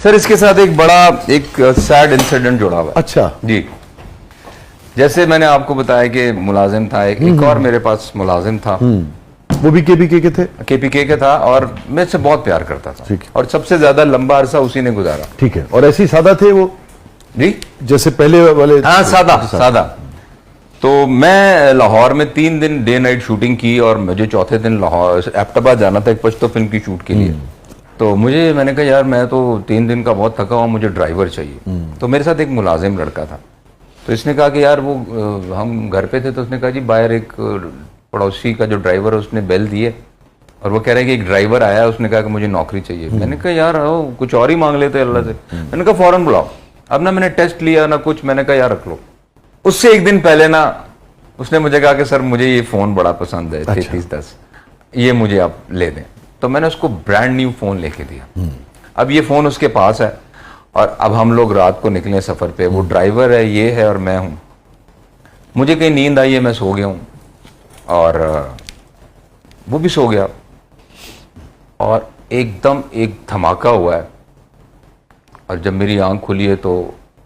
Sir इसके साथ एक बड़ा एक सैड इंसिडेंट जुड़ा हुआ है। अच्छा जी, जैसे मैंने आपको बताया कि मुलाजिम था, एक और मेरे पास मुलाजिम था, वो भी केपीके के थे। केपीके का था और मैं इससे बहुत प्यार करता था ठीक है। और सबसे ज्यादा लंबा अरसा उसी ने गुजारा। ठीक है, और ऐसे ही सादा थे वो जी, जैसे पहले वाले। हाँ सादा सादा। तो मैं लाहौर में 3 दिन डे नाइट शूटिंग की और मुझे चौथे दिन लाहौर एबटाबाद जाना था एक पश्तो फिल्म की शूट के लिए। तो मैंने कहा यार मैं तो 3 दिन का बहुत थका हुआ, मुझे ड्राइवर चाहिए। तो मेरे साथ एक मुलाजिम लड़का था, तो इसने कहा कि यार वो हम घर पे थे, तो उसने कहा जी बाहर एक पड़ोसी का जो ड्राइवर है उसने बेल दी है और वो कह रहे हैं कि एक ड्राइवर आया, उसने कहा कि मुझे नौकरी चाहिए। मैंने कहा यार कुछ और ही मांग लेते अल्लाह से। मैंने कहा फौरन बुलाओ। अब ना मैंने टेस्ट लिया ना कुछ, मैंने कहा यार रख लो। उससे एक दिन पहले ना उसने मुझे कहा कि सर मुझे ये फोन बड़ा पसंद है, 3310, ये मुझे आप ले दें। तो मैंने उसको ब्रांड न्यू फोन लेके दिया। अब ये फोन उसके पास है और अब हम लोग रात को निकले सफर पे, वो ड्राइवर है, ये है और मैं हूं। मुझे कहीं नींद आई है, मैं सो गया हूं और वो भी सो गया और एकदम एक धमाका हुआ है और जब मेरी आंख खुली है तो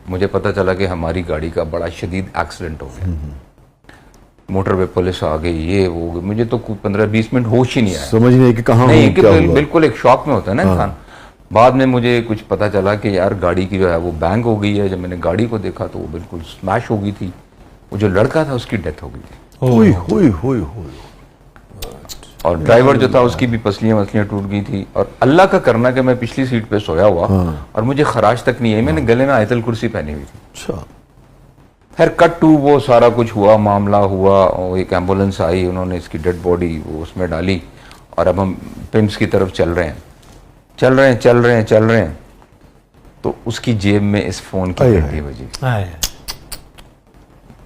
मुझे पता चला कि हमारी गाड़ी का बड़ा शदीद एक्सीडेंट हो गया। मोटर पे पुलिस आ गई, ये वो, मुझे तो 15-20 मिनट होश ही नहीं आया, समझ नहीं कि कहाँ नहीं हूँ, कि क्या हुआ। बिल्कुल एक शॉक में होता है ना इंसान। बाद में मुझे कुछ पता चला कि यार गाड़ी की जो है वो बैंक हो गई है। जब मैंने गाड़ी को देखा तो वो बिल्कुल स्मैश हो गई थी। वो जो लड़का था उसकी डेथ हो गई थी हुई हुई हुई हुई। और ड्राइवर जो था उसकी भी पसलियां वसलियां टूट गई थी। और अल्लाह का करना कि मैं पिछली सीट पे सोया हुआ और मुझे खराश तक नहीं आई, मैंने गले में आयतल कुर्सी पहनी हुई थी। अच्छा, खैर कट टू वो सारा कुछ हुआ, मामला हुआ और एक एम्बुलेंस आई, उन्होंने इसकी डेड बॉडी वो उसमें डाली और अब हम पिम्स की तरफ चल रहे हैं तो उसकी जेब में इस फोन की घंटी बजी।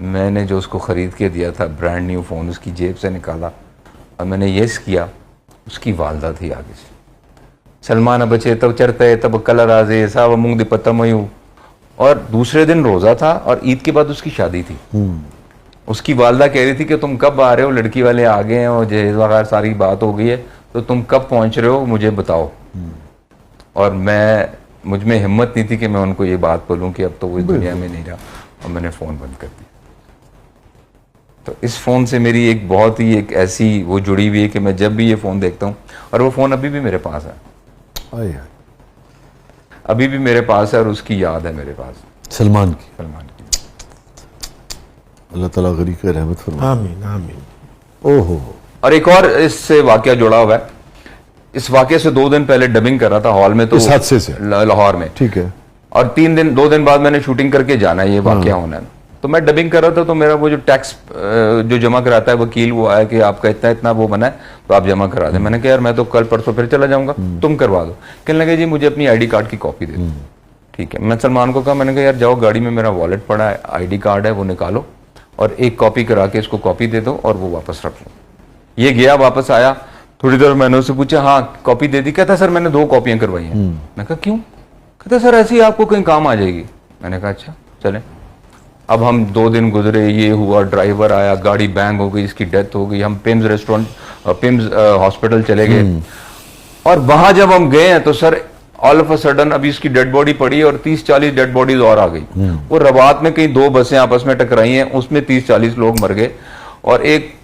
मैंने जो उसको खरीद के दिया था ब्रांड न्यू फोन उसकी जेब से निकाला और मैंने यस किया, उसकी वालदा थी आगे से। सलमान बचे तब चढ़ते तब कलर आजे साहब मूंग दी पत्तम हुई। और दूसरे दिन रोजा था और ईद के बाद उसकी शादी थी। उसकी वालदा कह रही थी कि तुम कब आ रहे हो, लड़की वाले आ गए हैं और जहेज वगैरह सारी बात हो गई है, तो तुम कब पहुंच रहे हो मुझे बताओ। और मुझ में हिम्मत नहीं थी कि मैं उनको ये बात बोलूं कि अब तो वो दुनिया में नहीं रहा, और मैंने फोन बंद कर दिया। तो इस फोन से मेरी एक बहुत ही एक ऐसी वो जुड़ी हुई है कि मैं जब भी ये फोन देखता हूँ, और वो फोन अभी भी मेरे पास है, अभी भी मेरे पास है और उसकी याद है मेरे पास, सलमान की। अल्लाह ताला गनी की रहमत फरमाए। आमीन आमीन। ओहो। और एक और इससे वाकया जुड़ा हुआ है। इस वाकये से 2 दिन पहले डबिंग कर रहा था हॉल में, तो इस हादसे से लाहौर में, ठीक है। और 2 दिन बाद मैंने शूटिंग करके जाना है, ये वाकया होना है। तो मैं डबिंग कर रहा था, तो मेरा वो जो टैक्स जो जमा कराता है वकील, वो आया कि आपका इतना इतना वो बना है तो आप जमा करा दें। मैंने कहा यार मैं तो कल परसों फिर चला जाऊंगा, तुम करवा दो। कहने लगे जी मुझे अपनी आईडी कार्ड की कॉपी दे दो। ठीक है, मैं सलमान को कहा, मैंने कहा यार जाओ गाड़ी में मेरा वॉलेट पड़ा है, आईडी कार्ड है, वो निकालो और एक कॉपी करा के इसको कॉपी दे दो और वो वापस रख लो। ये गया, वापस आया, थोड़ी देर मैंने उससे पूछा हाँ कॉपी दे दी। कहता सर मैंने 2 कॉपियां करवाई हैं। मैं कहा क्यों? कहता सर ऐसे ही आपको कहीं काम आ जाएगी। मैंने कहा अच्छा चले। अब हम 2 दिन गुजरे, ये हुआ, ड्राइवर आया, गाड़ी बैंग हो गई, इसकी डेथ हो गई। हम पिम्स हॉस्पिटल चले गए और वहां जब हम गए हैं तो sir all of a sudden अभी इसकी डेड बॉडी पड़ी और 30-40 डेड बॉडीज और आ गई। वो रवात में कहीं 2 बसें आपस में टकराई हैं, उसमें 30-40 लोग मर गए और एक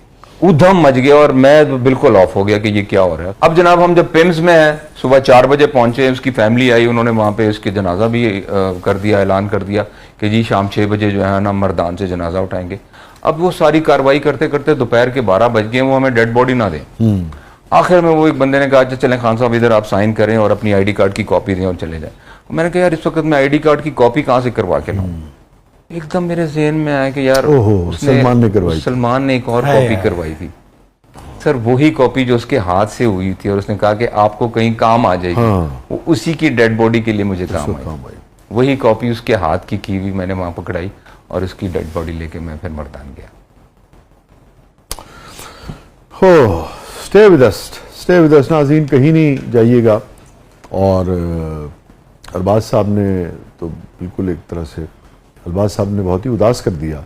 उधम मच गया और मैं बिल्कुल ऑफ हो गया कि ये क्या हो रहा है। अब जनाब हम जब पिम्स में हैं, सुबह 4 बजे पहुंचे, उसकी फैमिली आई, उन्होंने वहां पे इसके जनाजा भी कर दिया, ऐलान कर दिया कि जी शाम 6 बजे जो है ना मर्दान से जनाजा उठाएंगे। अब वो सारी कार्रवाई करते करते दोपहर के 12 बज गए, वो हमें डेड बॉडी ना दें। आखिर में वो एक बंदे ने कहा अच्छा चलें खान साहब इधर आप साइन करें और अपनी आईडी कार्ड की कॉपी दें और चले जाए। मैंने कहा यार इस वक्त मैं आईडी कार्ड की कॉपी कहाँ से करवा के लाऊं? एकदम मेरे जहन में आया कि यार सलमान ने एक और कॉपी करवाई थी। सर वही कॉपी जो उसके हाथ से हुई थी और उसने कहा कि आपको कहीं काम आ जाएगी, वो उसी की डेड बॉडी के लिए मुझे काम आई। वही कॉपी उसके हाथ की हुई मैंने वहां पकड़ाई और उसकी डेड बॉडी लेके मैं फिर मर्दान गया। हो स्टे विद अस नाज़रीन, कहीं नहीं जाइएगा। और अरबाज साहब ने तो बिल्कुल एक तरह से अरबाज साहब ने बहुत ही उदास कर दिया।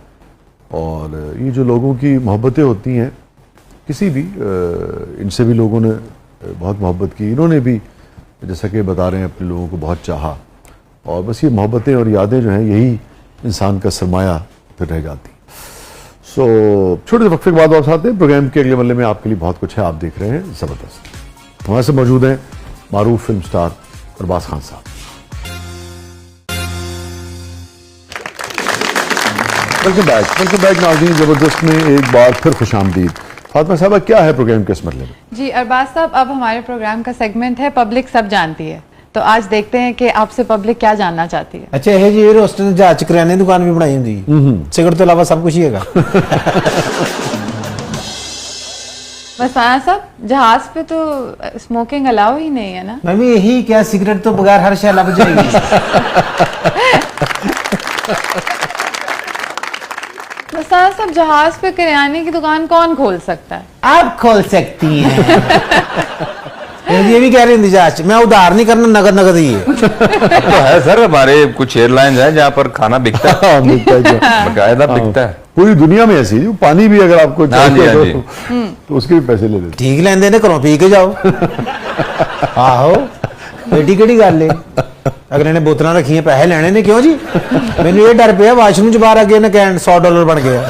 और ये जो लोगों की मोहब्बतें होती हैं, किसी भी इनसे भी लोगों ने बहुत मोहब्बत की, इन्होंने भी जैसा कि बता रहे हैं अपने लोगों को बहुत चाहा। और बस ये मोहब्बतें और यादें जो हैं यही इंसान का सरमाया फिर रह जाती। सो छोटे से वक्फे के बाद वापस आते हैं। प्रोग्राम के अगले मरले में आपके लिए बहुत कुछ है, आप देख रहे हैं ज़बरदस्त। हमारे से मौजूद हैं मारूफ फिल्म स्टार अरबाज खान साहब। वेलकम बैक नाज़रीन, ज़बरदस्त में एक बार फिर खुशामदीद। फातिमा साहबा, क्या है प्रोग्राम के इस मरले में? जी अरबाज साहब, अब हमारे प्रोग्राम का सेगमेंट है पब्लिक सब जानती है। तो आज देखते हैं कि आपसे पब्लिक क्या जानना चाहती है। अच्छा, ये जी रोस्टर ने जहाज किराने की दुकान भी बनाई होंगी, सिगरेट तो अलावा सब कुछ ही हैगा। मसाना साहब, जहाज पे तो स्मोकिंग अलाउ ही नहीं है ना? मैं भी यही क्या, सिगरेट तो बगैर हर शय लग जाएगी। मसाना साहब, जहाज पे किराने की दुकान कौन खोल सकता है? आप खोल सकती हैं। ये भी कह रही थी जहाज, मैं उधार नहीं करना, नगद नगद ही है। तो है सर, हमारे कुछ एयरलाइंस हैं जहाँ पर खाना बिकता है, बकायदा बिकता है। पूरी दुनिया में ऐसी है। पानी भी अगर आपको चाहिए तो उसके भी पैसे ले लेते। ठीक लेंदे ने, घरों पी के जाओ। आहो, एडी केड़ी गल है, अगले ने बोतल रखी है, पैसे लेने ने क्यों जी? मैंने ये डर पिया वाशरूम च बाहर अगे ने कहन $100 बन गया।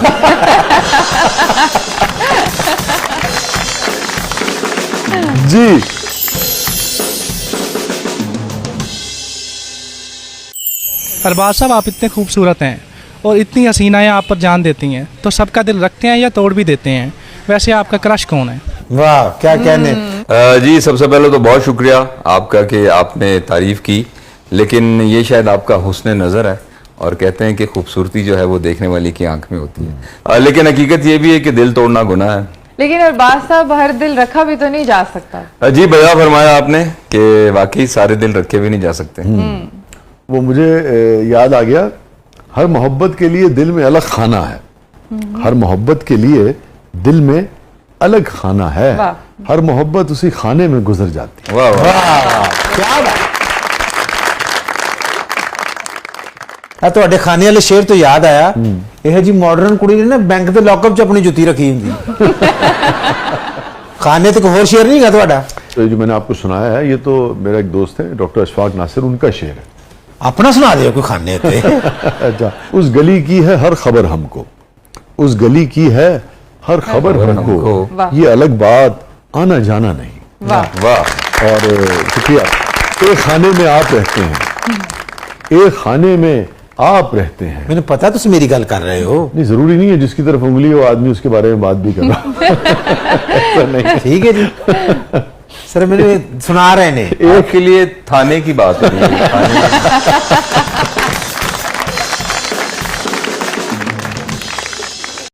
जी अरबाज साहब, आप इतने खूबसूरत हैं और इतनी हसीनाएं आप पर जान देती हैं, तो सबका दिल रखते हैं या तोड़ भी देते हैं? वैसे आपका क्रश कौन है? वाह, क्या कहने। जी सबसे पहले तो बहुत शुक्रिया आपका कि आपने तारीफ की, लेकिन ये शायद आपका हुस्न नज़र है, और कहते हैं कि खूबसूरती जो है वो देखने वाले की आंख में होती है। लेकिन हकीकत ये भी है कि दिल तोड़ना गुनाह है। लेकिन अरबाज साहब, हर दिल रखा भी तो नहीं जा सकता। जी बया फरमाया आपने कि वाकई सारे दिल रखे भी नहीं जा सकते। वो मुझे याद आ गया, हर मोहब्बत के लिए दिल में अलग खाना है। हर मोहब्बत के लिए दिल में अलग खाना है। हर मोहब्बत उसी खाने में गुजर जाती है। वाह वाह, क्या बात। ਤੁਹਾਡੇ ਖਾਣੇ ਵਾਲੇ ਸ਼ੇਰ ਤੋਂ ਯਾਦ ਆਇਆ, ਇਹ ਜੀ ਮਾਡਰਨ ਕੁੜੀ ਨੇ ਨਾ ਬੈਂਕ ਦੇ ਲੌਕਅਪ 'ਚ ਆਪਣੀ ਜੁੱਤੀ ਰੱਖੀ ਹੁੰਦੀ। ਖਾਣੇ ਤੇ ਕੋਈ ਹੋਰ ਸ਼ੇਰ ਨਹੀਂ ਹੈਗਾ ਤੁਹਾਡਾ? तो जो मैंने आपको सुनाया है, ये तो मेरा एक दोस्त है डॉक्टर अशफाक नासिर, उनका शेर है। अपना सुना दे कोई खाने पे। अच्छा, उस गली की है हर खबर हमको, उस गली की है हर खबर हमको, ये अलग बात आना जाना नहीं। वाह वाह। और शुक्रिया। एक खाने में आप रहते हैं, एक खाने में आप रहते हैं। मैंने पता तुम मेरी गल कर रहे हो। नहीं, जरूरी नहीं है जिसकी तरफ उंगली हो आदमी उसके बारे में बात भी कर रहा। नहीं, ठीक है जी। सर मैंने सुना रहे ने, एक के लिए थाने की बात है।